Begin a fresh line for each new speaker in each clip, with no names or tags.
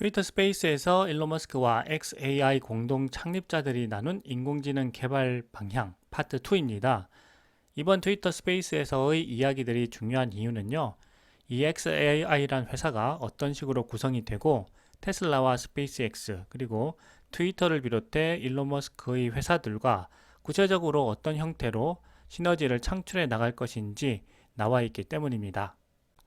트위터 스페이스에서 일론 머스크와 xAI 공동 창립자들이 나눈 인공지능 개발 방향 파트 2입니다. 이번 트위터 스페이스에서의 이야기들이 중요한 이유는요. 이 xAI란 회사가 어떤 식으로 구성이 되고 테슬라와 스페이스X 그리고 트위터를 비롯해 일론 머스크의 회사들과 구체적으로 어떤 형태로 시너지를 창출해 나갈 것인지 나와 있기 때문입니다.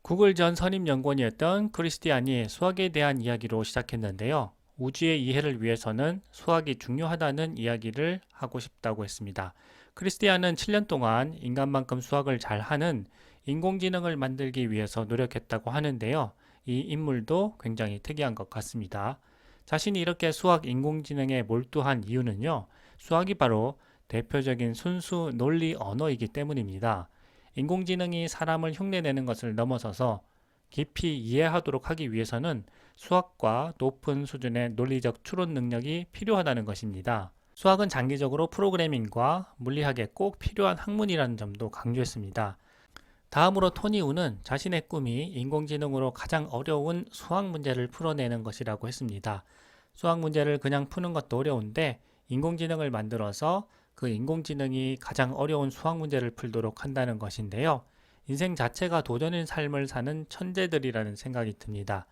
구글 전 선임연구원이었던 크리스티안이 수학에 대한 이야기로 시작했는데요. 우주의 이해를 위해서는 수학이 중요하다는 이야기를 하고 싶다고 했습니다. 크리스티안은 7년 동안 인간만큼 수학을 잘하는 인공지능을 만들기 위해서 노력했다고 하는데요. 이 인물도 굉장히 특이한 것 같습니다. 자신이 이렇게 수학 인공지능에 몰두한 이유는요. 수학이 바로 대표적인 순수 논리 언어이기 때문입니다. 인공지능이 사람을 흉내내는 것을 넘어서서 깊이 이해하도록 하기 위해서는 수학과 높은 수준의 논리적 추론 능력이 필요하다는 것입니다. 수학은 장기적으로 프로그래밍과 물리학에 꼭 필요한 학문이라는 점도 강조했습니다. 다음으로 토니 우는 자신의 꿈이 인공지능으로 가장 어려운 수학 문제를 풀어내는 것이라고 했습니다. 수학 문제를 그냥 푸는 것도 어려운데 인공지능을 만들어서 그 인공지능이 가장 어려운 수학 문제를 풀도록 한다는 것인데요. 인생 자체가 도전인 삶을 사는 천재들이라는 생각이 듭니다.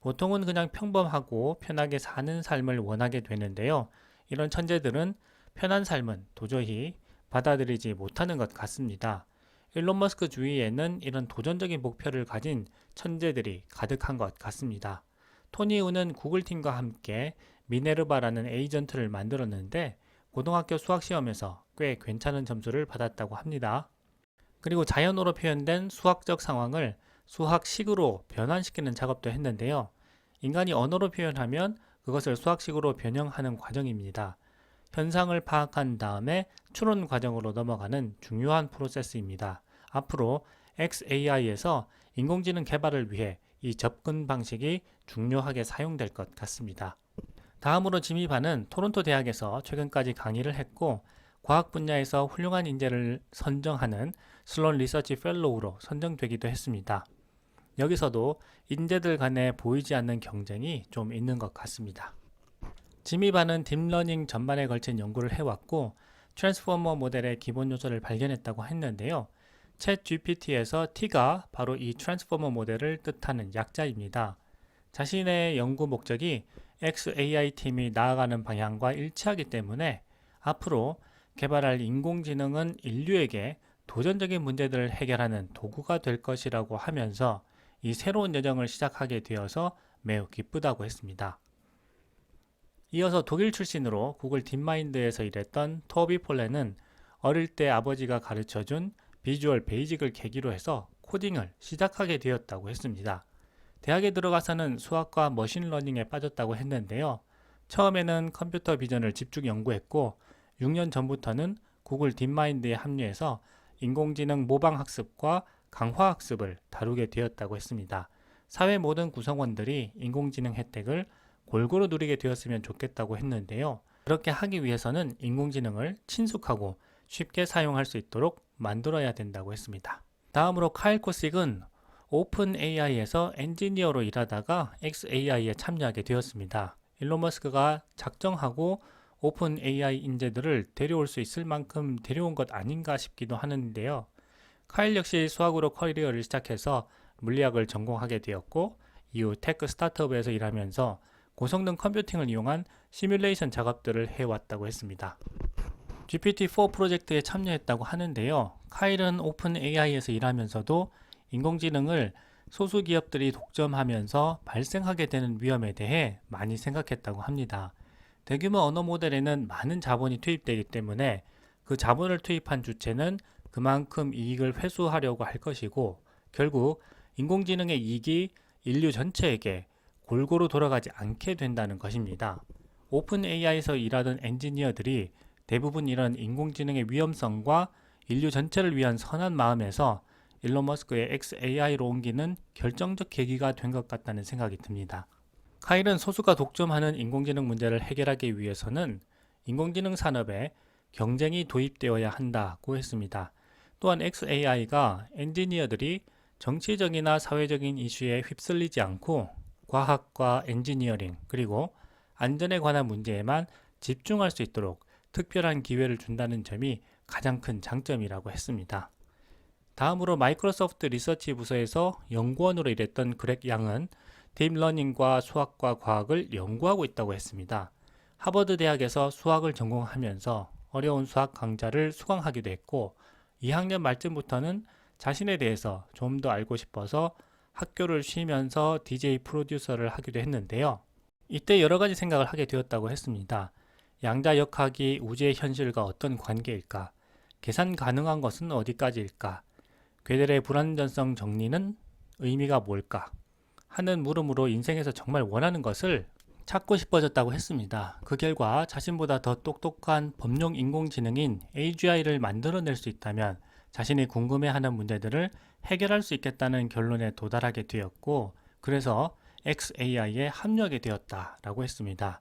보통은 그냥 평범하고 편하게 사는 삶을 원하게 되는데요. 이런 천재들은 편한 삶은 도저히 받아들이지 못하는 것 같습니다. 일론 머스크 주위에는 이런 도전적인 목표를 가진 천재들이 가득한 것 같습니다. 토니 우는 구글 팀과 함께 미네르바라는 에이전트를 만들었는데 고등학교 수학 시험에서 꽤 괜찮은 점수를 받았다고 합니다. 그리고 자연어로 표현된 수학적 상황을 수학식으로 변환시키는 작업도 했는데요. 인간이 언어로 표현하면 그것을 수학식으로 변형하는 과정입니다. 현상을 파악한 다음에 추론 과정으로 넘어가는 중요한 프로세스입니다. 앞으로 xAI에서 인공지능 개발을 위해 이 접근 방식이 중요하게 사용될 것 같습니다. 다음으로 지미 반은 토론토 대학에서 최근까지 강의를 했고 과학 분야에서 훌륭한 인재를 선정하는 슬론 리서치 펠로우로 선정되기도 했습니다. 여기서도 인재들 간에 보이지 않는 경쟁이 좀 있는 것 같습니다. 지미 반은 딥러닝 전반에 걸친 연구를 해왔고 트랜스포머 모델의 기본 요소를 발견했다고 했는데요. 챗 GPT에서 T가 바로 이 트랜스포머 모델을 뜻하는 약자입니다. 자신의 연구 목적이 xAI 팀이 나아가는 방향과 일치하기 때문에 앞으로 개발할 인공지능은 인류에게 도전적인 문제들을 해결하는 도구가 될 것이라고 하면서 이 새로운 여정을 시작하게 되어서 매우 기쁘다고 했습니다. 이어서 독일 출신으로 구글 딥마인드에서 일했던 토비 폴렌은 어릴 때 아버지가 가르쳐준 비주얼 베이직을 계기로 해서 코딩을 시작하게 되었다고 했습니다. 대학에 들어가서는 수학과 머신러닝에 빠졌다고 했는데요. 처음에는 컴퓨터 비전을 집중 연구했고 6년 전부터는 구글 딥마인드에 합류해서 인공지능 모방학습과 강화학습을 다루게 되었다고 했습니다. 사회 모든 구성원들이 인공지능 혜택을 골고루 누리게 되었으면 좋겠다고 했는데요. 그렇게 하기 위해서는 인공지능을 친숙하고 쉽게 사용할 수 있도록 만들어야 된다고 했습니다. 다음으로 카일 코식은 오픈 AI에서 엔지니어로 일하다가 xAI에 참여하게 되었습니다. 일론 머스크가 작정하고 오픈 AI 인재들을 데려올 수 있을 만큼 데려온 것 아닌가 싶기도 하는데요. 카일 역시 수학으로 커리어를 시작해서 물리학을 전공하게 되었고 이후 테크 스타트업에서 일하면서 고성능 컴퓨팅을 이용한 시뮬레이션 작업들을 해왔다고 했습니다. GPT-4 프로젝트에 참여했다고 하는데요. 카일은 오픈 AI에서 일하면서도 인공지능을 소수 기업들이 독점하면서 발생하게 되는 위험에 대해 많이 생각했다고 합니다. 대규모 언어 모델에는 많은 자본이 투입되기 때문에 그 자본을 투입한 주체는 그만큼 이익을 회수하려고 할 것이고 결국 인공지능의 이익이 인류 전체에게 골고루 돌아가지 않게 된다는 것입니다. 오픈 AI에서 일하던 엔지니어들이 대부분 이런 인공지능의 위험성과 인류 전체를 위한 선한 마음에서 일론 머스크의 xAI로 옮기는 결정적 계기가 된 것 같다는 생각이 듭니다. 카일은 소수가 독점하는 인공지능 문제를 해결하기 위해서는 인공지능 산업에 경쟁이 도입되어야 한다고 했습니다. 또한 xAI가 엔지니어들이 정치적이나 사회적인 이슈에 휩쓸리지 않고 과학과 엔지니어링 그리고 안전에 관한 문제에만 집중할 수 있도록 특별한 기회를 준다는 점이 가장 큰 장점이라고 했습니다. 다음으로 마이크로소프트 리서치 부서에서 연구원으로 일했던 그렉 양은 딥러닝과 수학과 과학을 연구하고 있다고 했습니다. 하버드 대학에서 수학을 전공하면서 어려운 수학 강좌를 수강하기도 했고 2학년 말쯤부터는 자신에 대해서 좀 더 알고 싶어서 학교를 쉬면서 DJ 프로듀서를 하기도 했는데요. 이때 여러 가지 생각을 하게 되었다고 했습니다. 양자역학이 우주의 현실과 어떤 관계일까? 계산 가능한 것은 어디까지일까? 괴델의 불완전성 정리는 의미가 뭘까? 하는 물음으로 인생에서 정말 원하는 것을 찾고 싶어졌다고 했습니다. 그 결과 자신보다 더 똑똑한 범용 인공지능인 AGI를 만들어낼 수 있다면 자신이 궁금해하는 문제들을 해결할 수 있겠다는 결론에 도달하게 되었고 그래서 xAI에 합류하게 되었다라고 했습니다.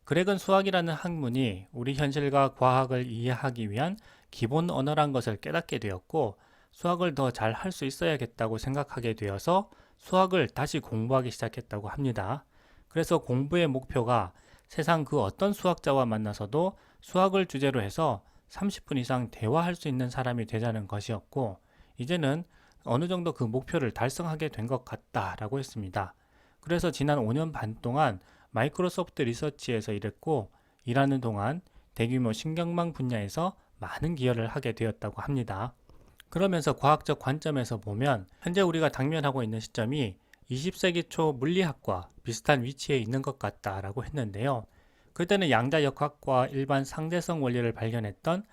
그렉은 수학이라는 학문이 우리 현실과 과학을 이해하기 위한 기본 언어란 것을 깨닫게 되었고 수학을 더 잘 할 수 있어야겠다고 생각하게 되어서 수학을 다시 공부하기 시작했다고 합니다. 그래서 공부의 목표가 세상 그 어떤 수학자와 만나서도 수학을 주제로 해서 30분 이상 대화할 수 있는 사람이 되자는 것이었고 이제는 어느 정도 그 목표를 달성하게 된 것 같다라고 했습니다. 그래서 지난 5년 반 동안 마이크로소프트 리서치에서 일했고 일하는 동안 대규모 신경망 분야에서 많은 기여를 하게 되었다고 합니다. 그러면서 과학적 관점에서 보면 현재 우리가 당면하고 있는 시점이 20세기 초 물리학과 비슷한 위치에 있는 것 같다라고 했는데요. 그때는 양자역학과 일반 상대성 원리를 발견했던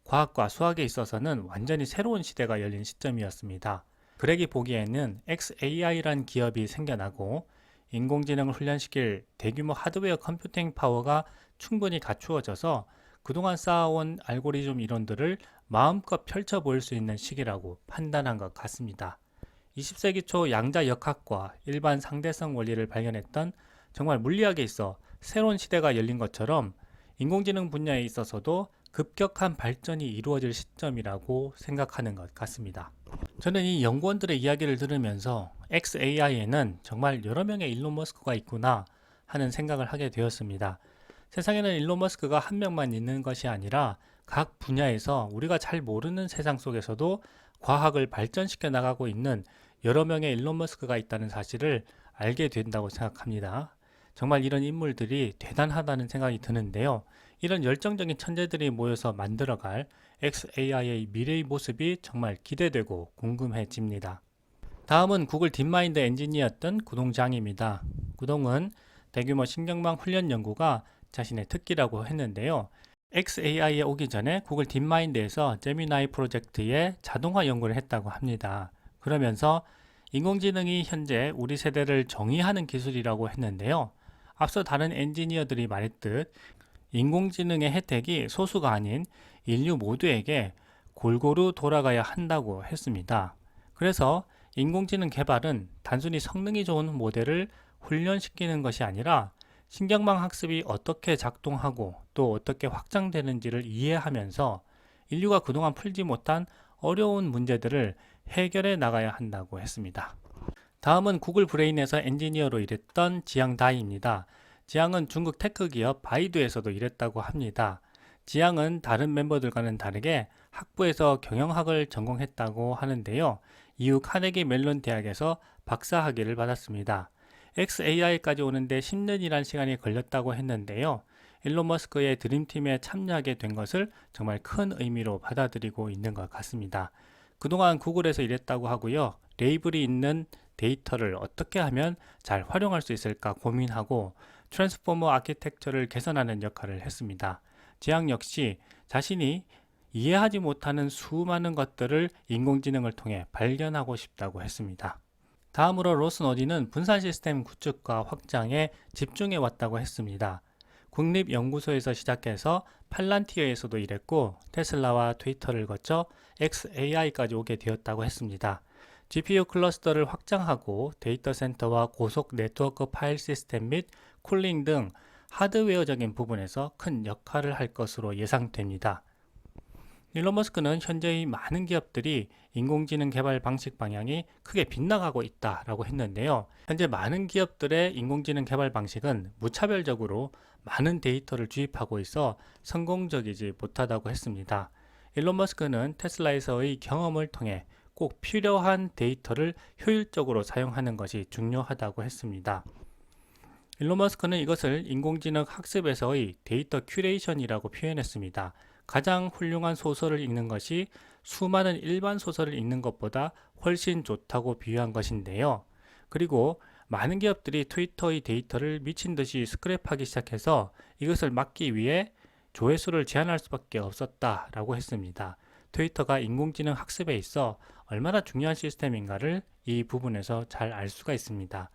과학과 수학에 있어서는 완전히 새로운 시대가 열린 시점이었습니다. 그렉이 보기에는 xAI란 기업이 생겨나고 인공지능을 훈련시킬 대규모 하드웨어 컴퓨팅 파워가 충분히 갖추어져서 그동안 쌓아온 알고리즘 이론들을 마음껏 펼쳐 보일 수 있는 시기라고 판단한 것 같습니다. 20세기 초 양자역학과 일반 상대성 원리를 발견했던 정말 물리학에 있어 새로운 시대가 열린 것처럼 인공지능 분야에 있어서도 급격한 발전이 이루어질 시점이라고 생각하는 것 같습니다. 저는 이 연구원들의 이야기를 들으면서 xAI에는 정말 여러 명의 일론 머스크가 있구나 하는 생각을 하게 되었습니다. 세상에는 일론 머스크가 한 명만 있는 것이 아니라 각 분야에서 우리가 잘 모르는 세상 속에서도 과학을 발전시켜 나가고 있는 여러 명의 일론 머스크가 있다는 사실을 알게 된다고 생각합니다. 정말 이런 인물들이 대단하다는 생각이 드는데요. 이런 열정적인 천재들이 모여서 만들어갈 xAI의 미래의 모습이 정말 기대되고 궁금해집니다. 다음은 구글 딥마인드 엔지니어였던 구동장입니다. 구동은 대규모 신경망 훈련 연구가 자신의 특기라고 했는데요. xAI에 오기 전에 구글 딥마인드에서 제미나이 프로젝트의 자동화 연구를 했다고 합니다. 그러면서 인공지능이 현재 우리 세대를 정의하는 기술이라고 했는데요. 앞서 다른 엔지니어들이 말했듯 인공지능의 혜택이 소수가 아닌 인류 모두에게 골고루 돌아가야 한다고 했습니다. 그래서 인공지능 개발은 단순히 성능이 좋은 모델을 훈련시키는 것이 아니라 신경망 학습이 어떻게 작동하고 또 어떻게 확장되는지를 이해하면서 인류가 그동안 풀지 못한 어려운 문제들을 해결해 나가야 한다고 했습니다. 다음은 구글 브레인에서 엔지니어로 일했던 지양 다이입니다. 지양은 중국 테크 기업 바이두에서도 일했다고 합니다. 지양은 다른 멤버들과는 다르게 학부에서 경영학을 전공했다고 하는데요. 이후 카네기 멜론 대학에서 박사학위를 받았습니다. xAI까지 오는데 10년이란 시간이 걸렸다고 했는데요. 일론 머스크의 드림팀에 참여하게 된 것을 정말 큰 의미로 받아들이고 있는 것 같습니다. 그동안 구글에서 일했다고 하고요. 레이블이 있는 데이터를 어떻게 하면 잘 활용할 수 있을까 고민하고 트랜스포머 아키텍처를 개선하는 역할을 했습니다. 지양 역시 자신이 이해하지 못하는 수많은 것들을 인공지능을 통해 발견하고 싶다고 했습니다. 다음으로 로스 노디는 분산 시스템 구축과 확장에 집중해 왔다고 했습니다. 국립연구소에서 시작해서 팔란티어에서도 일했고 테슬라와 트위터를 거쳐 xAI까지 오게 되었다고 했습니다. GPU 클러스터를 확장하고 데이터 센터와 고속 네트워크 파일 시스템 및 쿨링 등 하드웨어적인 부분에서 큰 역할을 할 것으로 예상됩니다. 일론 머스크는 현재의 많은 기업들이 인공지능 개발 방식 방향이 크게 빗나가고 있다라고 했는데요. 현재 많은 기업들의 인공지능 개발 방식은 무차별적으로 많은 데이터를 주입하고 있어 성공적이지 못하다고 했습니다. 일론 머스크는 테슬라에서의 경험을 통해 꼭 필요한 데이터를 효율적으로 사용하는 것이 중요하다고 했습니다. 일론 머스크는 이것을 인공지능 학습에서의 데이터 큐레이션이라고 표현했습니다. 가장 훌륭한 소설을 읽는 것이 수많은 일반 소설을 읽는 것보다 훨씬 좋다고 비유한 것인데요. 그리고 많은 기업들이 트위터의 데이터를 미친 듯이 스크랩하기 시작해서 이것을 막기 위해 조회수를 제한할 수밖에 없었다라고 했습니다. 트위터가 인공지능 학습에 있어 얼마나 중요한 시스템인가를 이 부분에서 잘 알 수가 있습니다.